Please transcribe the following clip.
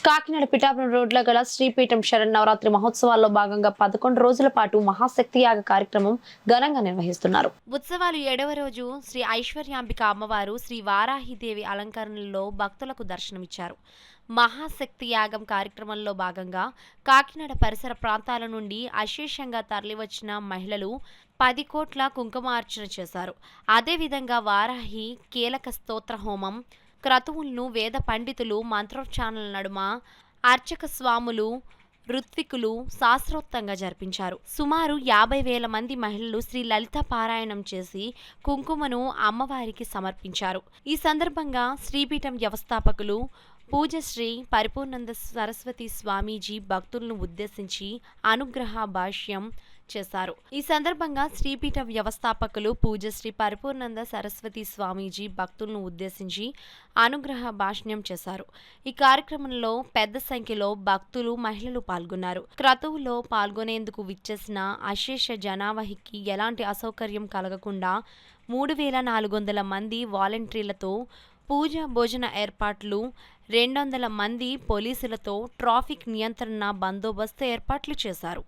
కాకినాడ పిఠాపురం రోడ్ల గల శ్రీపీఠం శరన్నవరాత్రి మహోత్సవాల్లో భాగంగా 11 రోజుల పాటు మహాశక్తి యాగ కార్యక్రమం ఘనంగా నిర్వహిస్తున్నారు. ఉత్సవాలు 7వ రోజు శ్రీ ఐశ్వర్యాంబిక అమ్మవారు శ్రీ వారాహిదేవి అలంకరణలో భక్తులకు దర్శనమిచ్చారు. మహాశక్తి యాగం కార్యక్రమంలో భాగంగా కాకినాడ పరిసర ప్రాంతాల నుండి అశేషంగా తరలివచ్చిన మహిళలు 10 కోట్ల కుంకుమార్చన చేశారు. అదేవిధంగా వారాహి కీలక స్తోత్ర హోమం, క్రతువులను వేద పండితులు మంత్రోచ్చారణల నడుమ అర్చక స్వాములు ఋత్వికులు శాస్త్రోక్తంగా జరిపించారు. సుమారు 50,000 మంది మహిళలు శ్రీ లలిత పారాయణం చేసి కుంకుమను అమ్మవారికి సమర్పించారు. ఈ సందర్భంగా శ్రీపీఠం వ్యవస్థాపకులు పూజ్యశ్రీ పరిపూర్ణానంద సరస్వతి స్వామీజీ భక్తులను ఉద్దేశించి అనుగ్రహ భాష్యం చేశారు. ఈ సందర్భంగా శ్రీపీఠ వ్యవస్థాపకులు పూజ్యశ్రీ పరిపూర్ణానంద సరస్వతి స్వామీజీ భక్తులను ఉద్దేశించి అనుగ్రహ భాష్యం చేశారు. ఈ కార్యక్రమంలో పెద్ద సంఖ్యలో భక్తులు, మహిళలు పాల్గొన్నారు. క్రతువులో పాల్గొనేందుకు విచ్చేసిన అశేష జనావహికి ఎలాంటి అసౌకర్యం కలగకుండా 3,400 మంది వాలంటీర్లతో పూజ, భోజన ఏర్పాట్లు, 200 మంది పోలీసులతో ట్రాఫిక్ నియంత్రణ బందోబస్తు ఏర్పాట్లు చేశారు.